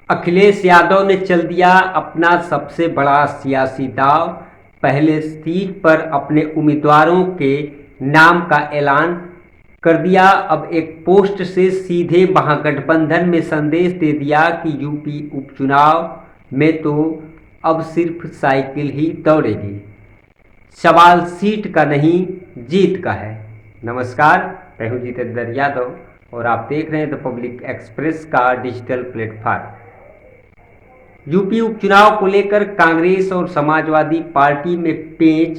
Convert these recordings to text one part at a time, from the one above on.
अखिलेश यादव ने चल दिया अपना सबसे बड़ा सियासी दांव। पहले सीट पर अपने उम्मीदवारों के नाम का ऐलान कर दिया। अब एक पोस्ट से सीधे महागठबंधन में संदेश दे दिया कि यूपी उपचुनाव में तो अब सिर्फ साइकिल ही दौड़ेगी, सवाल सीट का नहीं जीत का है। नमस्कार, मैं हूं जितेंद्र यादव और आप देख रहे हैं द पब्लिक एक्सप्रेस का डिजिटल प्लेटफॉर्म। यूपी उपचुनाव को लेकर कांग्रेस और समाजवादी पार्टी में पेंच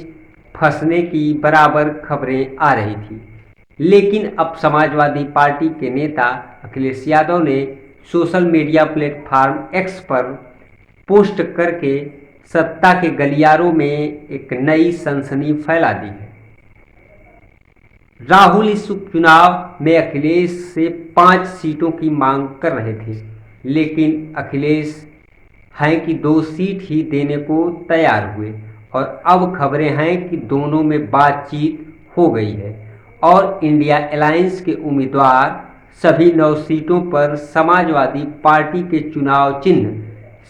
फंसने की बराबर खबरें आ रही थी, लेकिन अब समाजवादी पार्टी के नेता अखिलेश यादव ने सोशल मीडिया प्लेटफॉर्म एक्स पर पोस्ट करके सत्ता के गलियारों में एक नई सनसनी फैला दी है। राहुल इस उपचुनाव में अखिलेश से 5 सीटों की मांग कर रहे थे, लेकिन अखिलेश हैं कि 2 सीट ही देने को तैयार हुए और अब खबरें हैं कि दोनों में बातचीत हो गई है और इंडिया अलायंस के उम्मीदवार सभी 9 सीटों पर समाजवादी पार्टी के चुनाव चिन्ह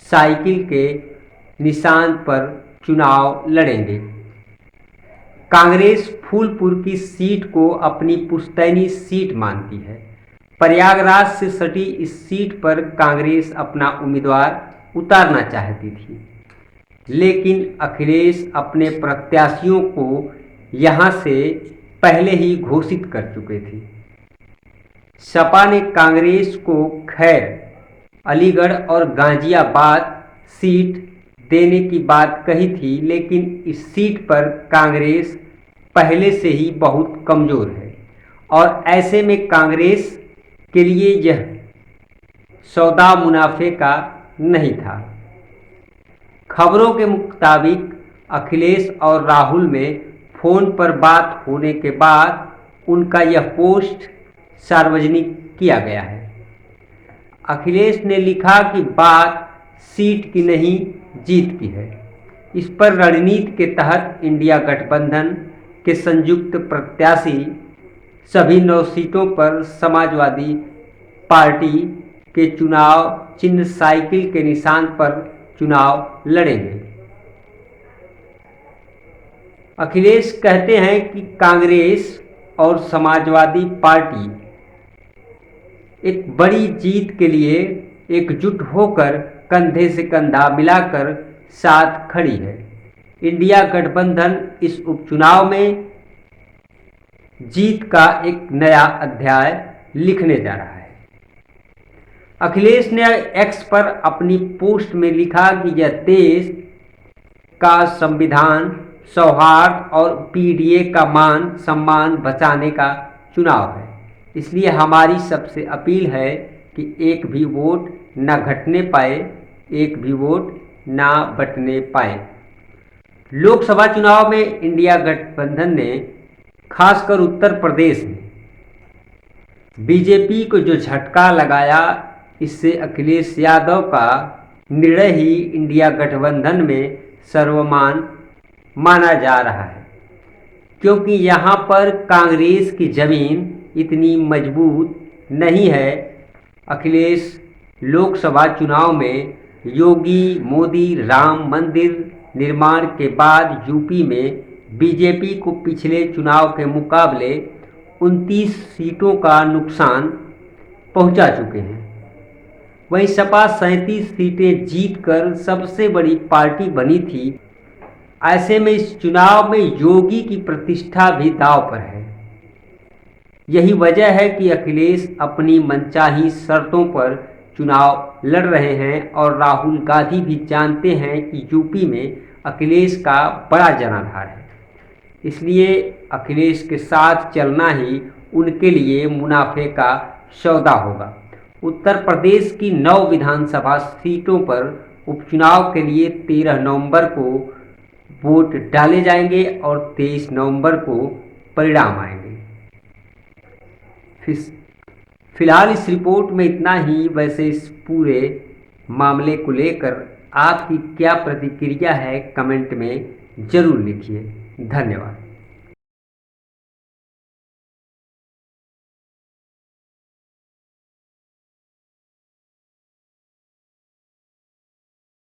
साइकिल के निशान पर चुनाव लड़ेंगे। कांग्रेस फूलपुर की सीट को अपनी पुश्तैनी सीट मानती है। प्रयागराज से सटी इस सीट पर कांग्रेस अपना उम्मीदवार उतारना चाहती थी, लेकिन अखिलेश अपने प्रत्याशियों को यहां से पहले ही घोषित कर चुके थे। सपा ने कांग्रेस को खैर अलीगढ़ और गाजियाबाद सीट देने की बात कही थी, लेकिन इस सीट पर कांग्रेस पहले से ही बहुत कमज़ोर है और ऐसे में कांग्रेस के लिए यह सौदा मुनाफे का नहीं था। खबरों के मुताबिक अखिलेश और राहुल में फ़ोन पर बात होने के बाद उनका यह पोस्ट सार्वजनिक किया गया है। अखिलेश ने लिखा कि बात सीट की नहीं जीत की है। इस पर रणनीति के तहत इंडिया गठबंधन के संयुक्त प्रत्याशी सभी 9 सीटों पर समाजवादी पार्टी के चुनाव चिन्ह साइकिल के निशान पर चुनाव लड़ेंगे। अखिलेश कहते हैं कि कांग्रेस और समाजवादी पार्टी एक बड़ी जीत के लिए एकजुट होकर कंधे से कंधा मिलाकर साथ खड़ी है। इंडिया गठबंधन इस उपचुनाव में जीत का एक नया अध्याय लिखने जा रहा है। अखिलेश ने एक्स पर अपनी पोस्ट में लिखा कि यह देश का संविधान, सौहार्द और पीडीए का मान सम्मान बचाने का चुनाव है, इसलिए हमारी सबसे अपील है कि एक भी वोट न घटने पाए, एक भी वोट ना बटने पाए। लोकसभा चुनाव में इंडिया गठबंधन ने खासकर उत्तर प्रदेश में बीजेपी को जो झटका लगाया, इससे अखिलेश यादव का निर्णय ही इंडिया गठबंधन में सर्वमान्य माना जा रहा है, क्योंकि यहाँ पर कांग्रेस की जमीन इतनी मजबूत नहीं है। अखिलेश लोकसभा चुनाव में योगी मोदी राम मंदिर निर्माण के बाद यूपी में बीजेपी को पिछले चुनाव के मुकाबले 29 सीटों का नुकसान पहुंचा चुके हैं। वहीं सपा 37 सीटें जीतकर सबसे बड़ी पार्टी बनी थी। ऐसे में इस चुनाव में योगी की प्रतिष्ठा भी दांव पर है। यही वजह है कि अखिलेश अपनी मनचाही शर्तों पर चुनाव लड़ रहे हैं और राहुल गांधी भी जानते हैं कि यूपी में अखिलेश का बड़ा जनाधार है, इसलिए अखिलेश के साथ चलना ही उनके लिए मुनाफे का सौदा होगा। उत्तर प्रदेश की 9 विधानसभा सीटों पर उपचुनाव के लिए 13 नवंबर को वोट डाले जाएंगे और 23 नवंबर को परिणाम आएंगे। फिलहाल इस रिपोर्ट में इतना ही। वैसे इस पूरे मामले को लेकर आपकी क्या प्रतिक्रिया है, कमेंट में ज़रूर लिखिए। धन्यवाद।